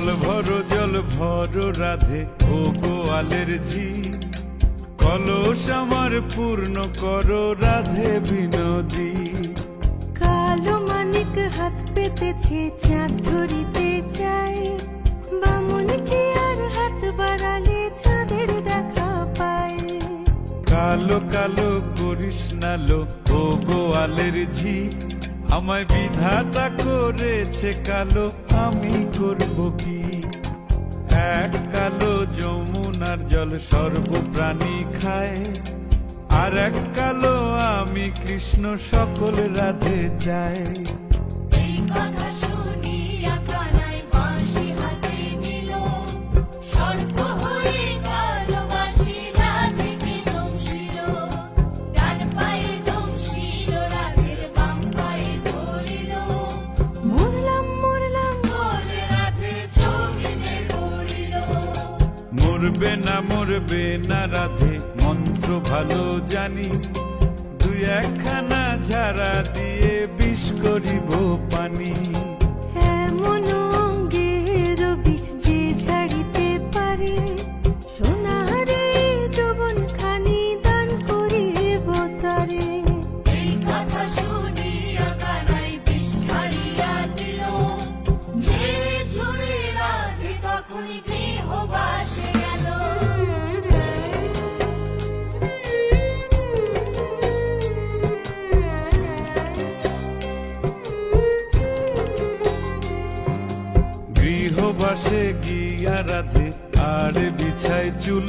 জল ভরো রাধে ও গোয়ালের ঝি, কলস আমার পূর্ণ করো রাধে বিনোদী। কালো মানিক হাত পেতেছে চাঁদ ধরিতে চাই, বামুন কি আর হাত বাড়ালে চাঁদের দেখা পায়। কালো কালো করিস নালো ও গোয়ালের ঝি, আমায় বিধাতা করেছে কালো, আমি করব কি? এক কালো যমুনার জল সর্বপ্রাণী খায়, আর এক কালো আমি কৃষ্ণ সকল রাধে চাই। এই কথা শুনিয়া কানাই বাঁশি হাতে নিল, সর্প হয়ে কালো বাঁশি রাধেকে দংশিল। ডান পায়ে দংশিল রাধের, বাম পায়ে ধরিল। মরলাম মরলাম বলে রাধে জমিনে পড়িল। মরবে না রাধে মন্ত্র ভালো জানি, দুই একখানা ঝাড়া দিয়ে বিষ করিব পানি। এমন অঙ্গের বিষ যে ঝাড়িতে পারে, সোনারে যৌবন খানি দান করিব তারে। এই কথা শুনিয়া কানাই বিষ ছাড়িয়া দিল, ঝেড়ে ঝুড়ে রাধে তখনই গৃহবাসে গেল। গৃহবাসে গিয়া রাধে আর বিছায় চুল,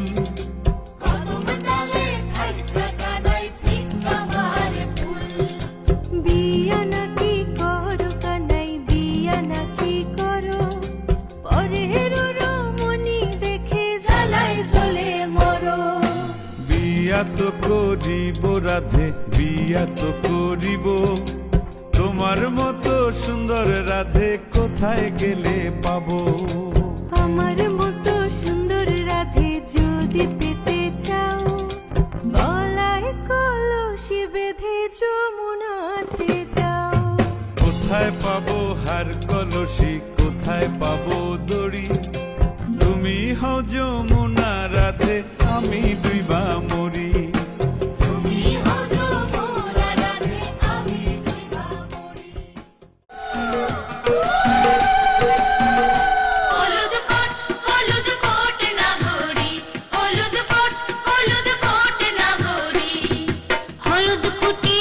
কদম ডালে থাইকা কানাই ফিক্কা মারে ফুল। বিয়া নাকি করো কানাই, বিয়া নাকি করো, পরের রমণী দেখে জ্বালায় জ্বলে মরো। বিয়া তো করিব রাধে, বিয়া তো করিব, তোমার মতো সুন্দর রাধে কোথায় গেলে পাবো? আমার মতো সুন্দর রাধে যদি পেতে চাও, গলায় কলসি বেঁধে যমুনাতে যাও। কোথায় পাবো হার কলসি, কোথায় পাবো দড়ি? তুমি হও যমুনা রাধে, আমি ডুইবা মরি। তুমি হও যমুনা রাধে, আমি ডুইবা মরি। হলুদ কোট নাগরি, হলুদ কোট নাগরি। হলুদ কুটি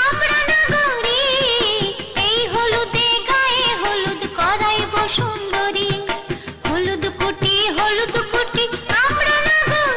আমরা নাগরি, এই হলুদে গায়ে হলুদ করাইব সুন্দরী। হলুদ কুটি আমরা নাগরি,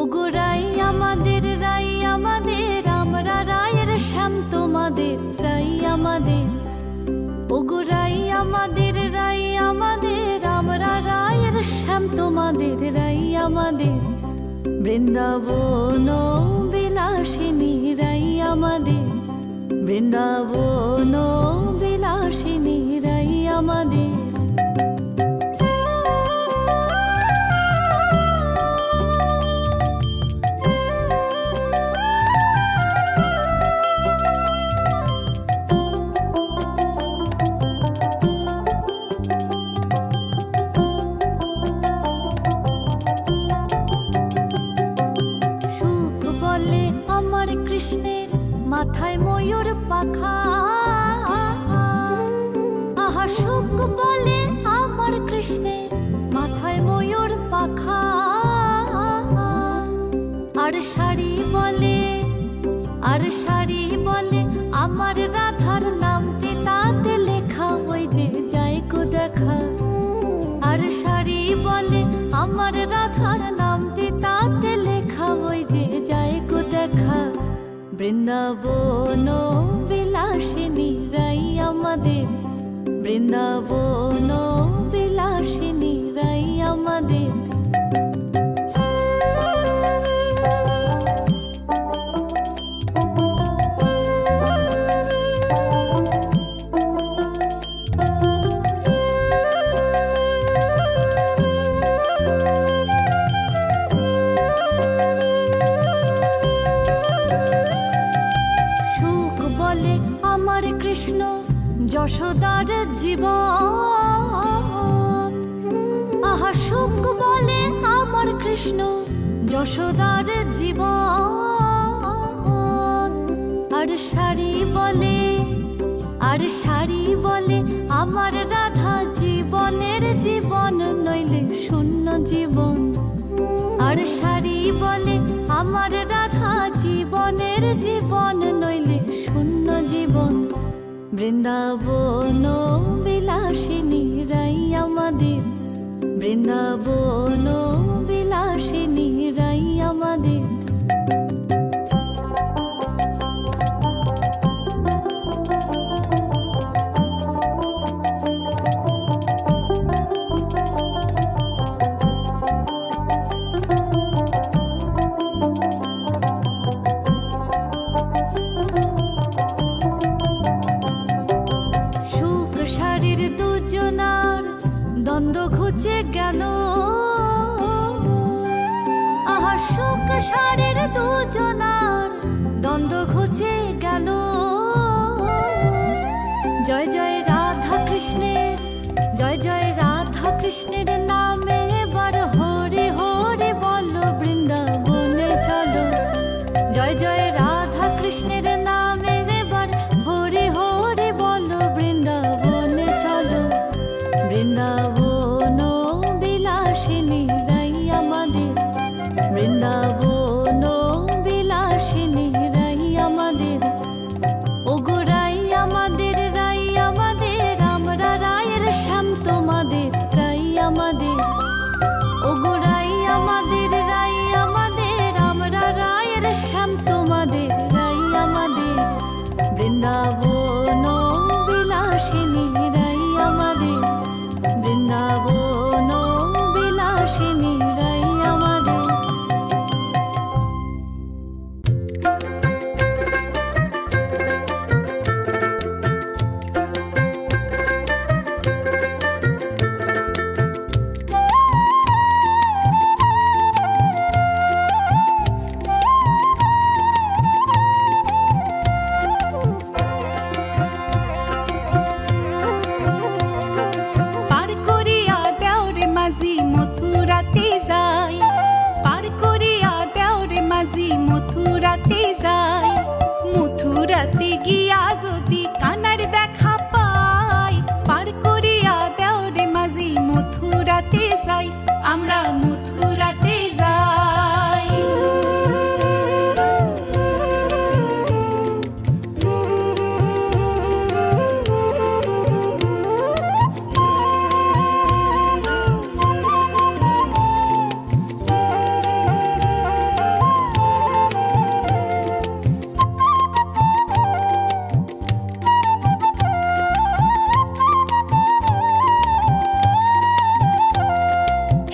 ওগো রাই আমাদের আমরা রায়ের শ্যাম তোমাদের রাই আমাদের। ওগো রাই আমাদের আমরা রায়ের শ্যাম তোমাদের রাই আমাদের। বৃন্দাবন বিলাসিনী রাই আমাদের, বৃন্দাবন বিলাসিনী রাই আমাদের। সুখ বলে আমার কৃষ্ণের মাথায় ময়ূর পাখা, আহা সুখ বলে আমার কৃষ্ণের মাথায় ময়ূর পাখা। আর শাড়ি বলে আমার রাধার নামটি তাতে লেখা, ওই যে যাই কো দেখা। আর শাড়ি বলে আমার রাধার নামটি তাতে লেখা, ওই যে যাই কো দেখা। বৃন্দাবন বিলাসিনী রাই আমাদের, বৃন্দাবন বিলাসিনী রাই আমাদের। সুখ বলে আমার কৃষ্ণ যশোদার জীবন, আহা সুখ বলে আমার কৃষ্ণ যশোদার জীবন। আর শাড়ি বলে আমার রাধা জীবনের জীবন, নইলে শূন্য জীবন। আর শাড়ি বলে আমার রাধা জীবনের জীবন, নইলে শূন্য জীবন। বৃন্দাবন বিলাসিনী রাই আমাদের, বৃন্দাবন বিলাসিনী রাই আমাদের। সুখ শাড়ির দুজনার দ্বন্দ্ব ঘুচে গেল, আহা সুখ শাড়ির দুজনার দ্বন্দ্ব ঘুচে গেল। জয় জয় রাধা কৃষ্ণের, জয় জয় রাধা কৃষ্ণের নামে এবার হরি হরি বলো, বৃন্দাবনে চলো। জয় জয় রাধা কৃষ্ণের নামে এবার হরি হরি বলো, বৃন্দাবনে চলো। বৃন্দাবন বিলাসিনী রাই আমাদের, বৃন্দাবন বিলাসিনী রাই আমাদের। ওগো রাই আমাদের আমরা রায়ের শ্যাম তোমাদের রাই আমাদের। ওগো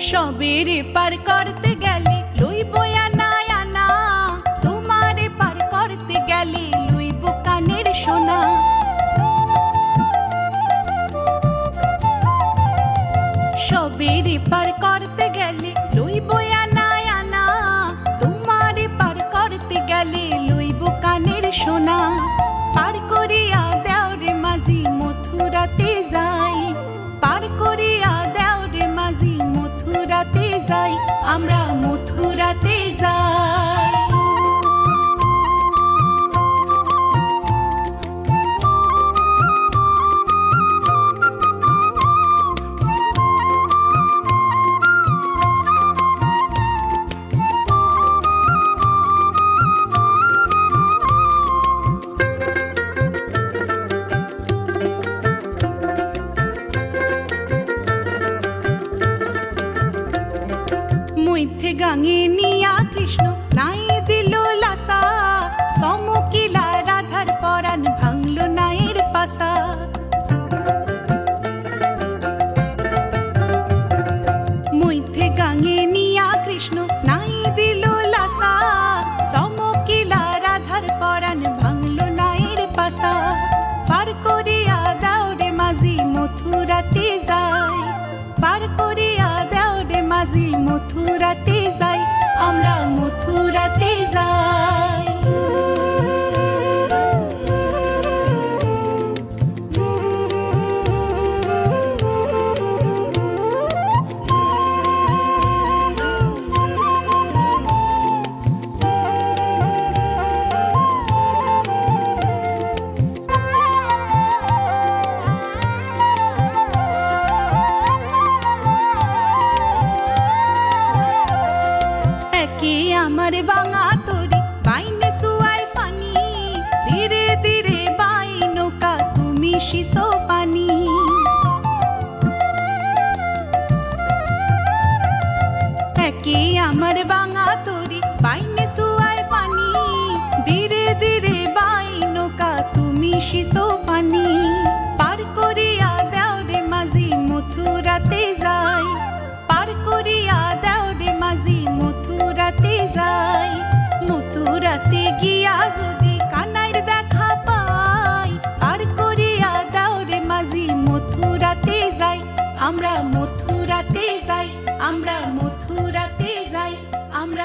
সবের পার করতে গেলে লইব আনা আনা, তোমারে পার করতে গেলে লইব কানের সোনা। সবের পার করতে গেলে লইব আনা আনা, তোমারে পার করতে গেলে লইব কানের সোনা। পার করিয়া দেও রে মাঝি মথুরাতে যাই, পার করিয়া দেও রে মাঝি মথুরাতে যাই, আমরা মথুরাতে যাই। মধ্যে গাঙে নিয়া কৃষ্ণ নাই দিল লাসা, সমকিলা রাধার পরাণ ভাঙল নায়ের পাশা। মধ্যে গাঙে নিয়া কৃষ্ণ নাই দিল লাসা, সমকিলা রাধার পরাণ ভাঙল নায়ের পাশা। পার করিয়া দাও রে মাঝি মথুরাতে যাই, পার করিয়া দাও রে মাঝি মথুরাতে যাই, আমরা মথুরাতে যাই। একে আমার বাঙা তরি বাইনে সুয়াই ফানি, ধীরে ধীরে বাই নৌকা তুমি শিশো পানি। একে আমার বাঙা তরি বাইনে সুয়াই পানি, ধীরে ধীরে বাই নৌকা তুমি শিশো পানি। পার করিয়া দাও রে মাঝি মথুরাতে যাই, পার করিয়া দাও রে মাঝি মথুরাতে যাই। মথুরাতে গিয়া যদি কানাইর দেখা পাই, পার করিয়া দাও রে মাঝি মথুরাতে যাই, আমরা মথুরাতে যাই, আমরা মথুরাতে যাই, আমরা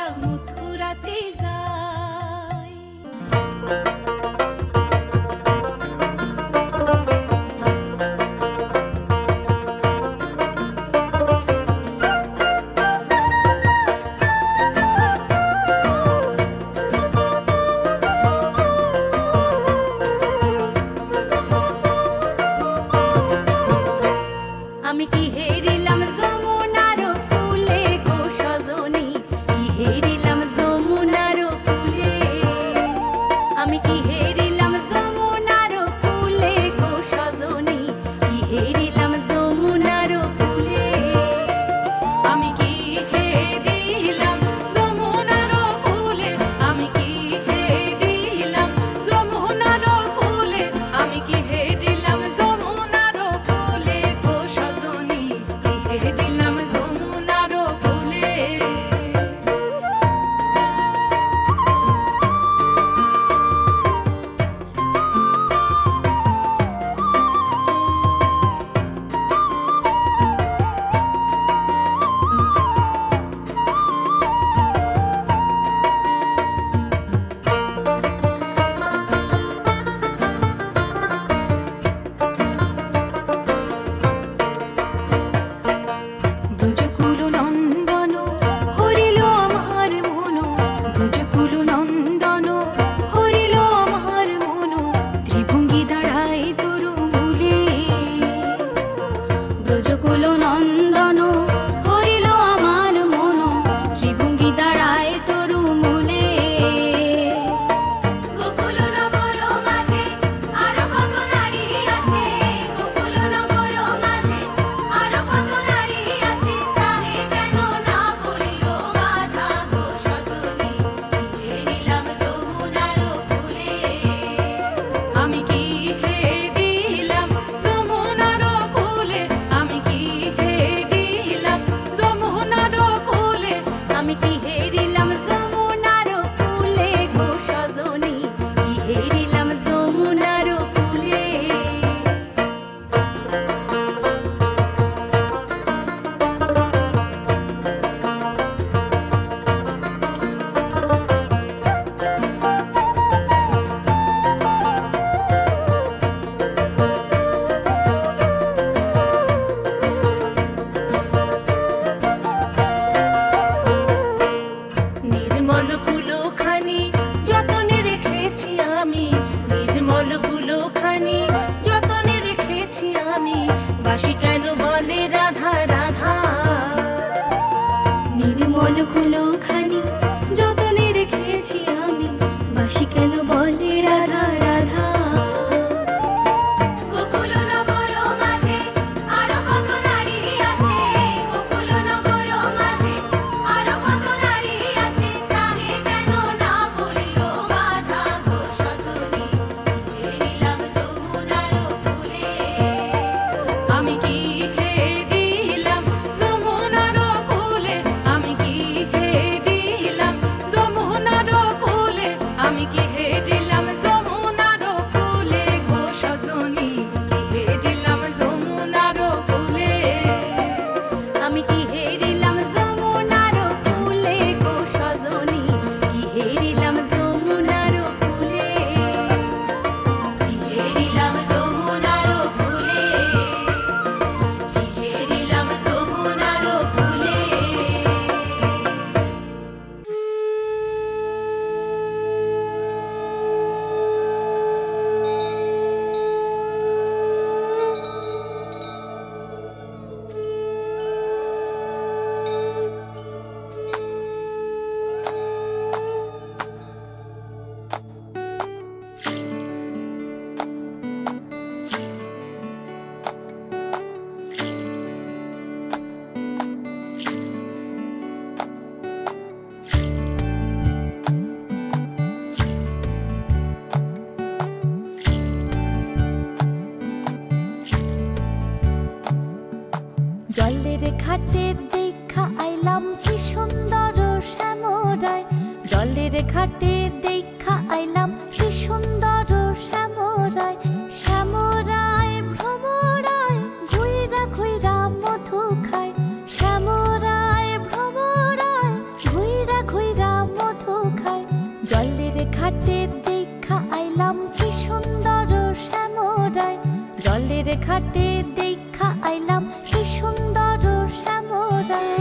ঘাটে দেখা আইলাম কি সুন্দর শ্যামরায়, জলের ঘাটে দেখা আইলাম কি সুন্দর শ্যামরায়। শ্যামরায় ভ্রমরায় ঘুইরা ঘুইরা মধু খায়, শ্যামরায় ভ্রমরায় ঘুইরা ঘুইরা মধু খায়। জলের ঘাটে দেখা আইলাম কি সুন্দর শ্যামরায়, জলের ঘাটে দেখা আইলাম কি সুন্দর শ্যামরায়।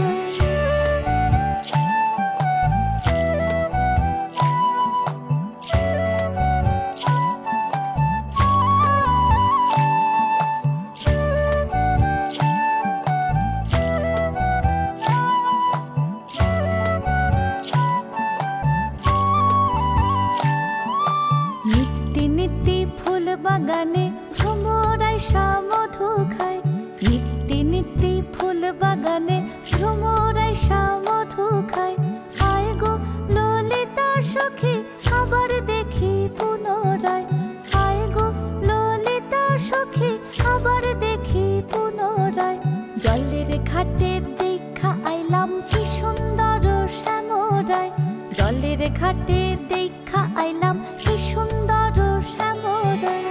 নিত্যি নিত্যি ফুল বাগানে ভ্রমরায় মধু খায়, নিত্যি নিত্যি ফুল বাগানে ভ্রমরায় মধু খায়। হায় গো ললিতা সখী আবার দেখি পুনরায়, হায় গো ললিতা সখী আবার দেখি পুনরায়। জলের ঘাটে দেখা আইলাম কি সুন্দর শ্যামরায়, জলের ঘাটে দেখা আইলাম কি সুন্দর শ্যামরায়।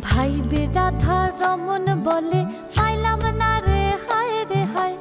ভাই বেরাধা রমন বলে পাইলাম না রে হায় রে হায়,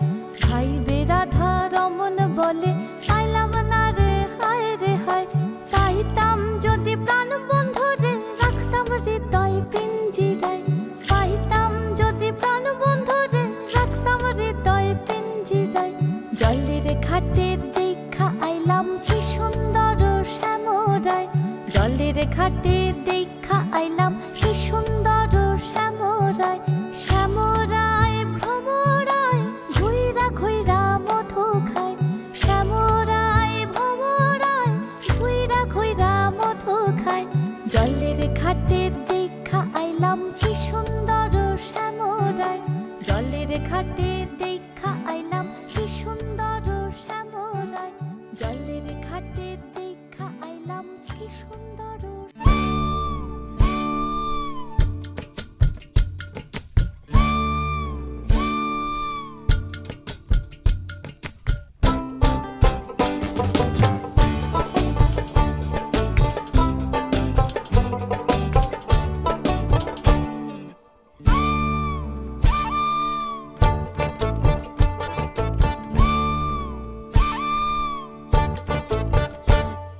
ভাই বেরাধা রমন বলে পাইলাম না রে হায় রে হায়। পাইতাম যদি প্রাণ বন্ধু রে রাখতাম হৃদয় পিঞ্জিরায়, পাইতাম যদি প্রাণ বন্ধু রে রাখতাম হৃদয় পিঞ্জিরায়। জলের ঘাটে দেখা আইলাম কি সুন্দর শ্যামরায়, জলের ঘাটে দেখা আইলাম কি সুন্দর শ্যামরায়। শ্যামরায় ভ্রমরায় ঘুইরা ঘুইরা মধু খায়, শ্যামরায় ভ্রমরায় ঘুইরা ঘুইরা মধু খায়। জলের ঘাটে দেখা আইলাম কি সুন্দর শ্যামরায়, জলের ঘাটে দেখা আইলাম কি সুন্দর শ্যামরায়, জলের ঘাটে দেখা আইলাম কি সুন্দর।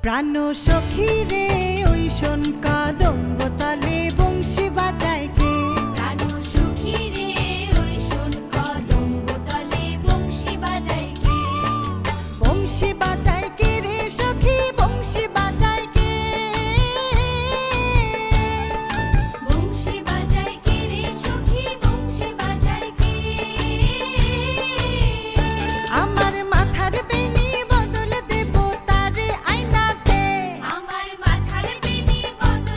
প্রাণ সখী রে ওই শোন কাদম্ব তালে বংশী বাজায় কে, প্রাণ সুখী রে ওই শোন কদম্ব তলে বংশী বাজায় কে, বংশী বাজায় কে রে সখী বংশী বাজায় কে, বংশী বাজায় কে রে সখী বংশী বাজায় কে। আমার মাথার বেনি বদল দেব তারে আয়নাতে, আমার মাথার বেনি বদল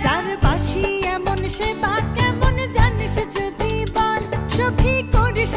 যার বাসি এমন সে বা কেমন জানিস যদি বল সখী করিস